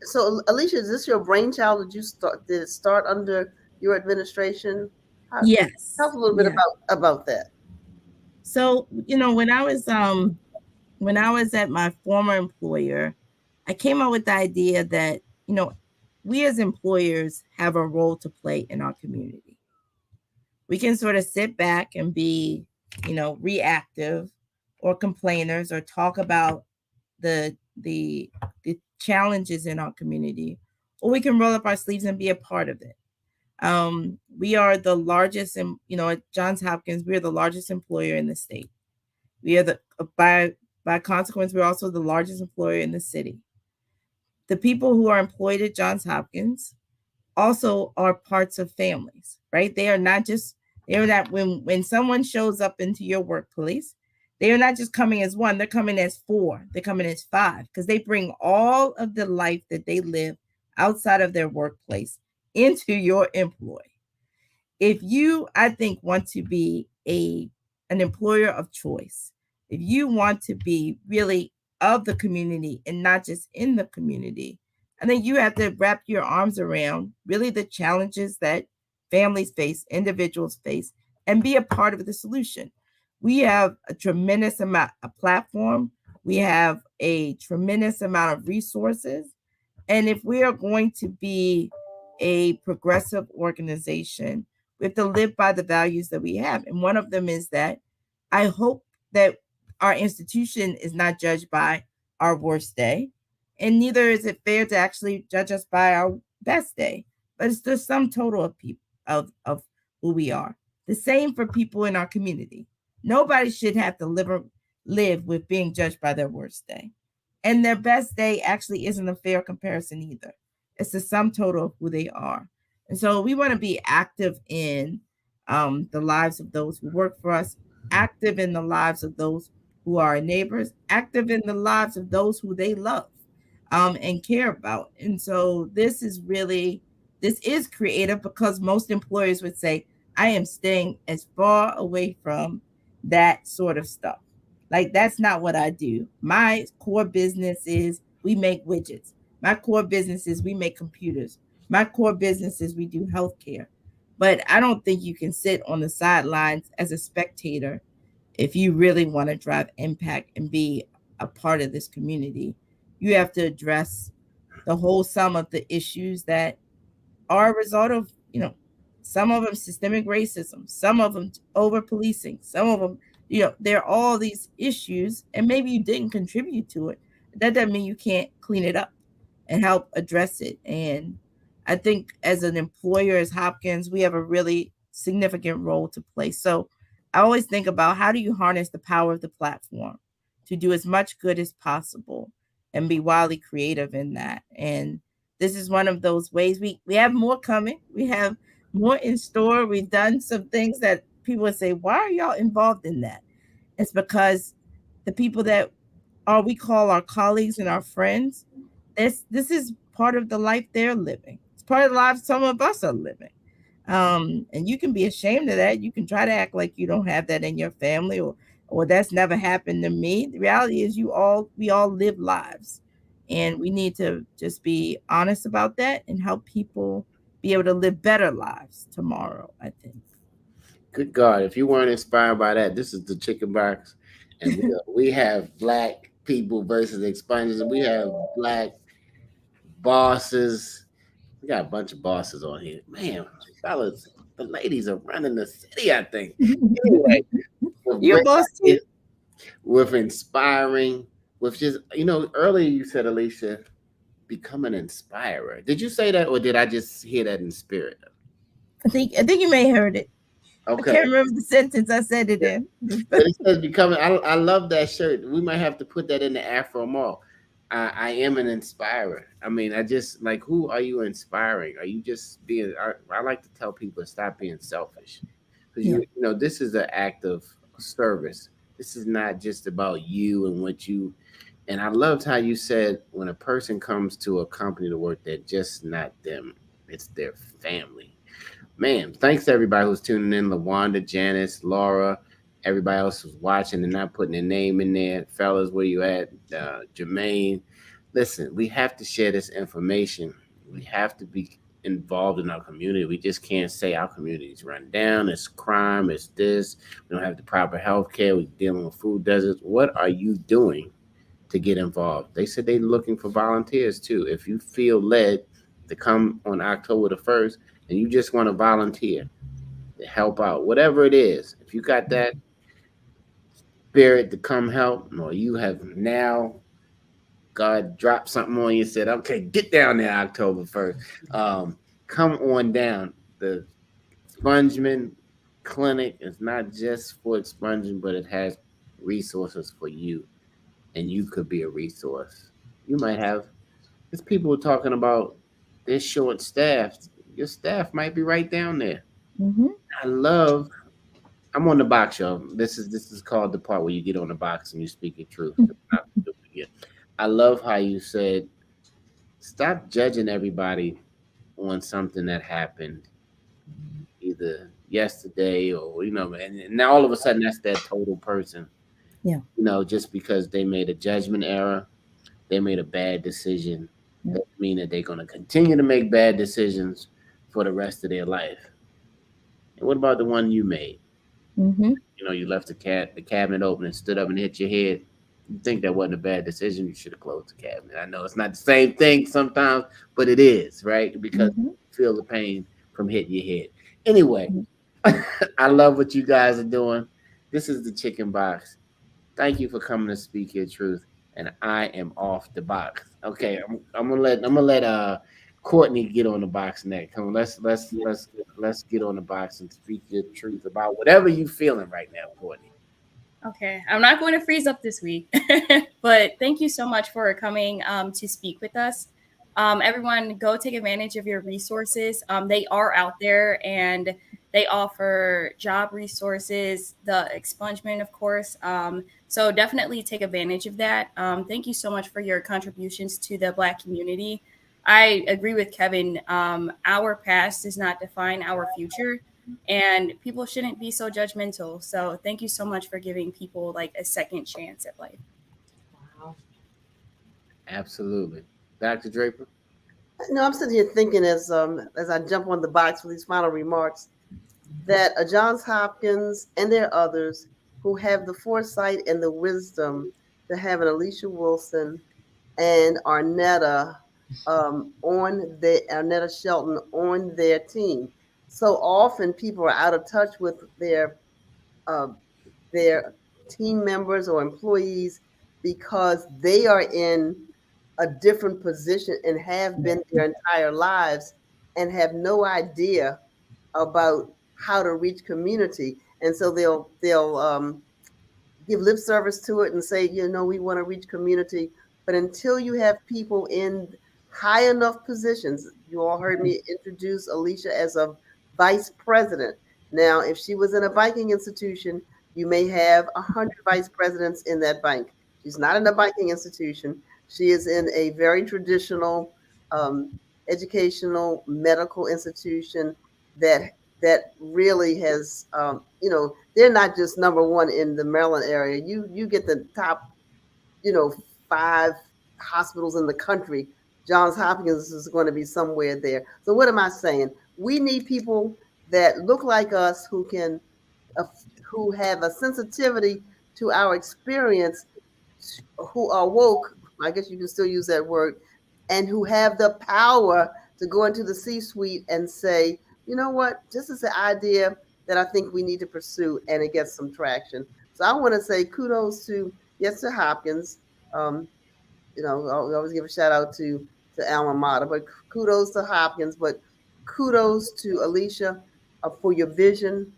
So, Alicia, is this your brainchild? Did it start under your administration? Yes. Talk a little bit about that. So, when I was at my former employer, I came up with the idea that, we as employers have a role to play in our community. We can sort of sit back and be, reactive or complainers or talk about the challenges in our community, or we can roll up our sleeves and be a part of it. We are the largest, and at Johns Hopkins, we are the largest employer in the state. We are by consequence, we're also the largest employer in the city. The people who are employed at Johns Hopkins also are parts of families, right? They're not when someone shows up into your workplace, they are not just coming as one, they're coming as four, they're coming as five, because they bring all of the life that they live outside of their workplace into your employ. If you, I think, want to be an employer of choice, if you want to be really of the community and not just in the community, I think you have to wrap your arms around really the challenges that families face, individuals face, and be a part of the solution. We have a tremendous amount of platform. We have a tremendous amount of resources. And if we are going to be a progressive organization, we have to live by the values that we have. And one of them is that I hope that our institution is not judged by our worst day. And neither is it fair to actually judge us by our best day. But it's the sum total of people of who we are. The same for people in our community. Nobody should have to live with being judged by their worst day. And their best day actually isn't a fair comparison either. It's the sum total of who they are. And so we want to be active in the lives of those who work for us, active in the lives of those who are our neighbors, active in the lives of those who they love and care about. And so this is creative, because most employers would say, I am staying as far away from that sort of stuff. Like, that's not what I do. My core business is we make widgets. My core business is we make computers. My core business is we do healthcare. But I don't think you can sit on the sidelines as a spectator if you really want to drive impact and be a part of this community. You have to address the whole sum of the issues that are a result of, some of them systemic racism, some of them over policing, some of them, there are all these issues, and maybe you didn't contribute to it. That doesn't mean you can't clean it up and help address it. And I think as an employer, as Hopkins, we have a really significant role to play. So I always think about, how do you harness the power of the platform to do as much good as possible and be wildly creative in that. And this is one of those ways. We have more coming. We have more in store. We've done some things that people would say, why are y'all involved in that? It's because the people that we call our colleagues and our friends, this is part of the life they're living. It's part of the life some of us are living. And you can be ashamed of that. You can try to act like you don't have that in your family, or that's never happened to me. The reality is we all live lives, and we need to just be honest about that and help people be able to live better lives tomorrow, I think. Good God, if you weren't inspired by that, this is the Chicken Box, and we have black people versus expungers, and we have black bosses. We got a bunch of bosses on here, man. Fellas, the ladies are running the city, I think. Anyway, with You're a great boss too. ideas, with inspiring, with just earlier you said, Alicia, become an inspirer. Did you say that, or did I just hear that in spirit? I think you may have heard it. I Okay. can't remember the sentence I said it in. But it says becoming. I love that shirt. We might have to put that in the Afro Mall. I am an inspirer. I mean, I just like, who are you inspiring? Are you just being? I like to tell people to stop being selfish, because this is an act of service. This is not just about you and what you. And I loved how you said when a person comes to a company to work, they're just not them. It's their family. Man, thanks to everybody who's tuning in. LaWanda, Janice, Laura, everybody else who's watching and not putting their name in there. Fellas, where you at? Jermaine. Listen, we have to share this information. We have to be involved in our community. We just can't say our community is run down. It's crime. It's this. We don't have the proper health care. We're dealing with food deserts. What are you doing to get involved? They said they're looking for volunteers too. If you feel led to come on October the 1st, and you just want to volunteer to help out, whatever it is, if you got that spirit to come help, or you have now God dropped something on you and said, okay, get down there October 1st. Come on down. The Expungement Clinic is not just for expunging, but it has resources for you, and you could be a resource. You might have, there's people talking about they're short staffed. Your staff might be right down there. Mm-hmm. I'm on the box, y'all. This is called the part where you get on the box and you speak your truth. I love how you said, stop judging everybody on something that happened either yesterday or, and now all of a sudden that's that total person. Yeah. Just because they made a judgment error, they made a bad decision, doesn't mean that they're going to continue to make bad decisions for the rest of their life. And what about the one you made? Mm-hmm. You left the cabinet open and stood up and hit your head. You think that wasn't a bad decision? You should have closed the cabinet. I know it's not the same thing sometimes, but it is, right? Because you feel the pain from hitting your head. Anyway, I love what you guys are doing. This is the Chicken Box. Thank you for coming to speak your truth. And I am off the box. Okay, I'm gonna let Courtney get on the box next. Come on, let's get on the box and speak your truth about whatever you're feeling right now, Courtney. Okay, I'm not going to freeze up this week, but thank you so much for coming to speak with us. Everyone, go take advantage of your resources. They are out there, and they offer job resources, the expungement, of course. So definitely take advantage of that. Thank you so much for your contributions to the Black community. I agree with Kevin. Our past does not define our future, and people shouldn't be so judgmental. So thank you so much for giving people like a second chance at life. Wow. Absolutely. Dr. Draper? I'm sitting here thinking as I jump on the box for these final remarks, that Johns Hopkins and there are others who have the foresight and the wisdom to have an Alicia Wilson and Arnetta Arnetta Shelton on their team. So often people are out of touch with their team members or employees because they are in a different position and have been their entire lives and have no idea about how to reach community. And so they'll give lip service to it and say, we want to reach community. But until you have people in high enough positions, you all heard me introduce Alicia as a vice president. Now, if she was in a banking institution, you may have 100 vice presidents in that bank. She's not in a banking institution. She is in a very traditional educational medical institution that really has, they're not just number one in the Maryland area. You get the top, 5 hospitals in the country. Johns Hopkins is going to be somewhere there. So what am I saying? We need people that look like us uh, who have a sensitivity to our experience, who are woke. I guess you can still use that word, and who have the power to go into the C-suite and say, you know what, this is an idea that I think we need to pursue, and it gets some traction. So I want to say kudos to Hopkins. Um, I always give a shout out to alma mater, but kudos to Hopkins. But kudos to Alicia for your vision.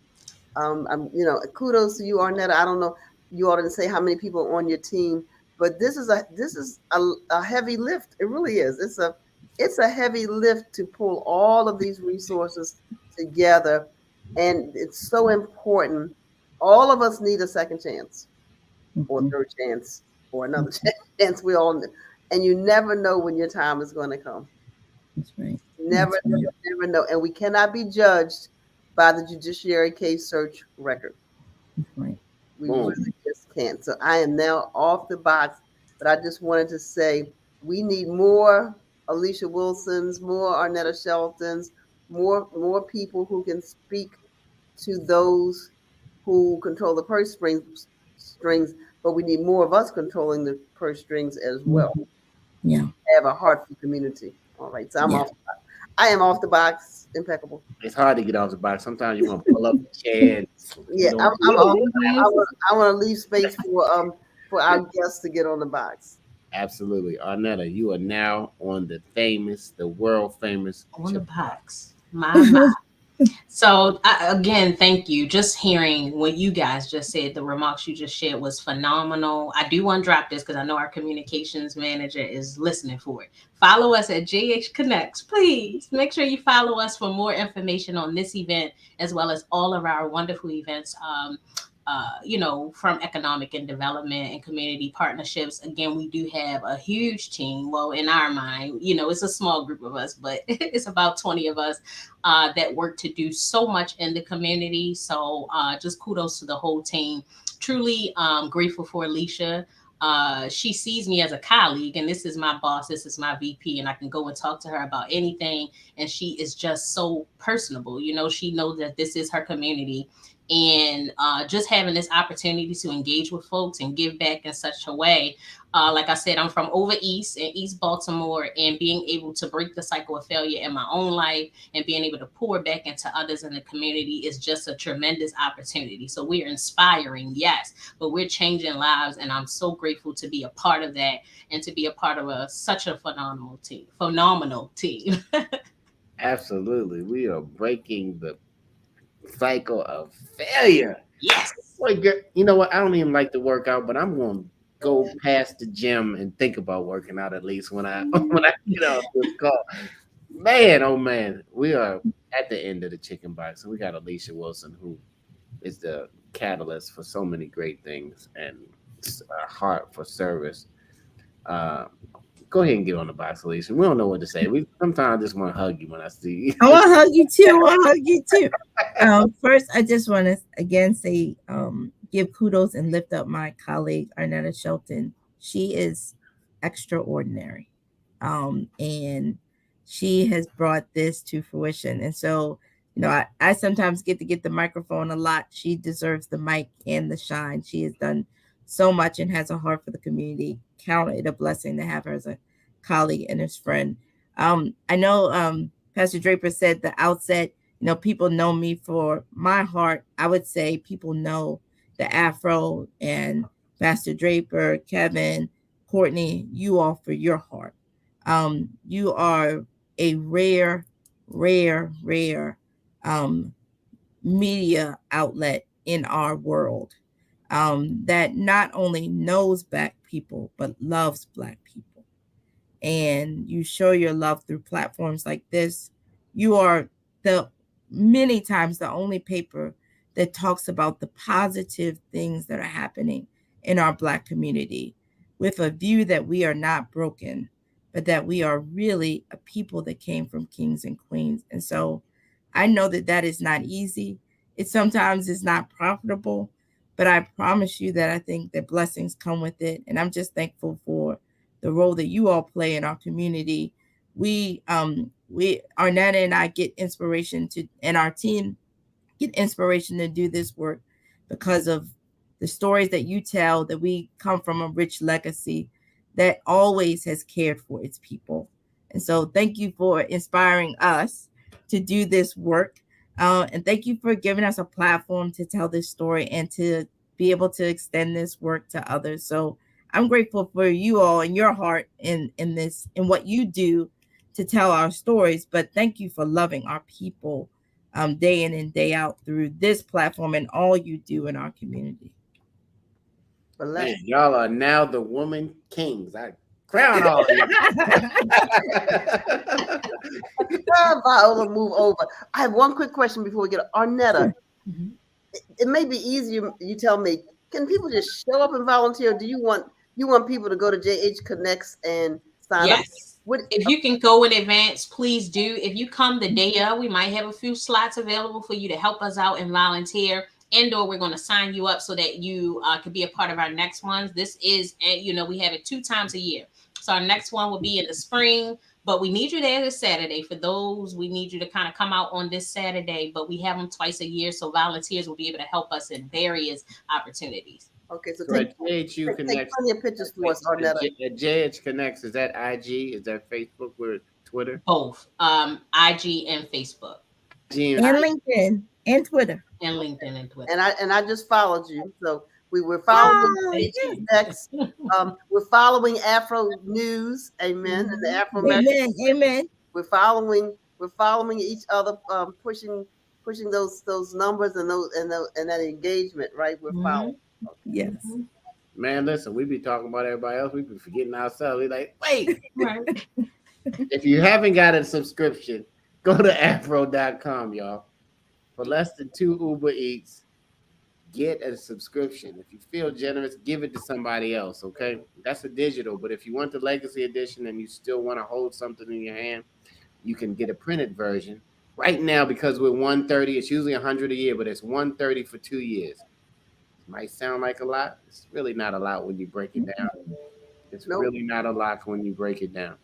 Kudos to you, Arnetta. I don't know, you all didn't say how many people are on your team, but this is a heavy lift. It really is. It's a heavy lift to pull all of these resources together, and it's so important. All of us need a second chance, or third chance, or another chance. We all, and you never know when your time is going to come. That's right. Never, That's right. never know. And we cannot be judged by the judiciary case search record. That's right. We really just can't. So I am now off the box, but I just wanted to say we need more Alicia Wilsons, more Arnetta Sheltons, more people who can speak to those who control the purse strings, but we need more of us controlling the purse strings as well. Yeah. Have a heart for community. All right, so I am off the box. Impeccable. It's hard to get off the box. Sometimes you want to pull up the chair. Yeah, I'm off. I want to leave space for our guests to get on the box. Absolutely. Arnetta, you are now on the world famous On the box. My. So again, thank you. Just hearing what you guys just said, the remarks you just shared was phenomenal. I do want to drop this because I know our communications manager is listening for it. Follow us at JH Connects, please. Make sure you follow us for more information on this event as well as all of our wonderful events. From economic and development and community partnerships. Again, we do have a huge team. Well, in our mind, it's a small group of us, but it's about 20 of us that work to do so much in the community. So just kudos to the whole team. Truly grateful for Alicia. She sees me as a colleague, and this is my boss, this is my VP, and I can go and talk to her about anything. And she is just so personable. She knows that this is her community. And just having this opportunity to engage with folks and give back in such a way. Like I said, I'm from over East in East Baltimore, and being able to break the cycle of failure in my own life and being able to pour back into others in the community is just a tremendous opportunity. So we're inspiring, yes, but we're changing lives. And I'm so grateful to be a part of that and to be a part of such a phenomenal team. Absolutely. We are breaking the cycle of failure. Yes. You know what? I don't even like to work out, but I'm going to go past the gym and think about working out at least when I get off this call. Man, oh man, we are at the end of the Chicken BOXX, and we got Alicia Wilson, who is the catalyst for so many great things and a heart for service. Go ahead and get on the box, Alicia. We don't know what to say. We sometimes just want to hug you when I see you. I want to hug you too. I want to hug you too. First, I just want to again say, give kudos and lift up my colleague, Arnetta Shelton. She is extraordinary. And she has brought this to fruition. And so, I sometimes get to get the microphone a lot. She deserves the mic and the shine. She has done so much and has a heart for the community. Count it a blessing to have her as a colleague and as friend. I know Pastor Draper said the outset, people know me for my heart. I would say people know the Afro and Pastor Draper, Kevin, Courtney, you all for your heart. You are a rare media outlet in our world that not only knows Black people, but loves Black people. And you show your love through platforms like this. You are many times the only paper that talks about the positive things that are happening in our Black community. with a view that we are not broken, but that we are really a people that came from kings and queens. And so I know that that is not easy. It sometimes is not profitable, but I promise you that I think that blessings come with it. And I'm just thankful for the role that you all play in our community. We Arnetta and I get inspiration to, and our team get inspiration to do this work because of the stories that you tell, that we come from a rich legacy that always has cared for its people. And so thank you for inspiring us to do this work. And thank you for giving us a platform to tell this story and to be able to extend this work to others. So I'm grateful for you all and your heart in this, in what you do to tell our stories. But thank you for loving our people day in and day out through this platform and all you do in our community. Man, y'all are now the woman kings. I crown all of you. Viola, move over. I have one quick question before we get Arnetta. Mhm. It may be easier. You tell me. Can people just show up and volunteer? Or do you want people to go to JH Connects and sign up? Yes. If you can go in advance, please do. If you come the day of, we might have a few slots available for you to help us out and volunteer. And/or we're going to sign you up so that you can be a part of our next ones. This is, we have it 2 times a year. So our next one will be in the spring, but we need you there this Saturday. For those, we need you to kind of come out on this Saturday, but we have them twice a year. So volunteers will be able to help us in various opportunities. Okay, so Right, take JHU Connects. plenty of pictures for us, Arnetta. At JH Connects, is that IG? Is that Facebook or Twitter? Both IG and Facebook. IG And LinkedIn and Twitter. And LinkedIn and Twitter. And I just followed you. So we were following JH Connects. We're following Afro News. Amen. And the Afro Amen. Amen. We're following each other, pushing those numbers and that engagement, right? We're following. Yes. Man, listen, we be talking about everybody else. We be forgetting ourselves. We like, wait. Right. If you haven't got a subscription, go to afro.com, y'all. For less than 2 Uber Eats, get a subscription. If you feel generous, give it to somebody else, okay? That's a digital, but if you want the legacy edition and you still want to hold something in your hand, you can get a printed version. Right now, because we're 130, it's usually 100 a year, but it's 130 for 2 years. Might sound like a lot. It's really not a lot when you break it down. It's really not a lot when you break it down.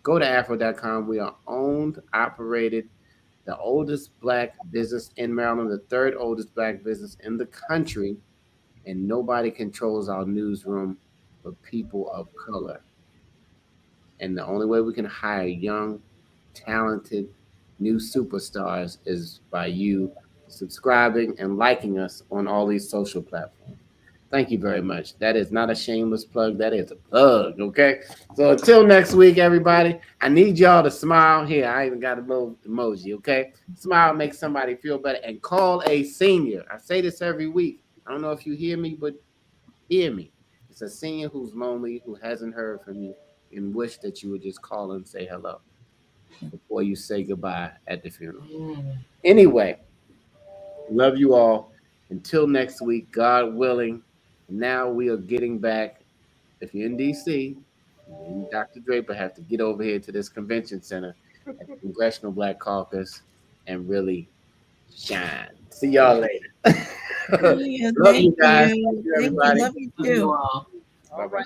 Go to afro.com. We are owned, operated, the oldest Black business in Maryland, the 3rd oldest Black business in the country, and nobody controls our newsroom but people of color. And the only way we can hire young, talented, new superstars is by you subscribing and liking us on all these social platforms. Thank you very much. That is not a shameless plug. That is a plug, okay? So until next week, everybody, I need y'all to smile. Here, I even got a little emoji, okay? Smile, make somebody feel better, and call a senior. I say this every week. I don't know if you hear me, but hear me. It's a senior who's lonely, who hasn't heard from you, and wish that you would just call and say hello before you say goodbye at the funeral. Anyway, love you all. Until next week, God willing. Now we are getting back. If you're in DC, and Dr. Draper have to get over here to this convention center at the Congressional Black Caucus and really shine. See y'all later. Thank Love you guys. you. Thank you, everybody. Love you too. All right.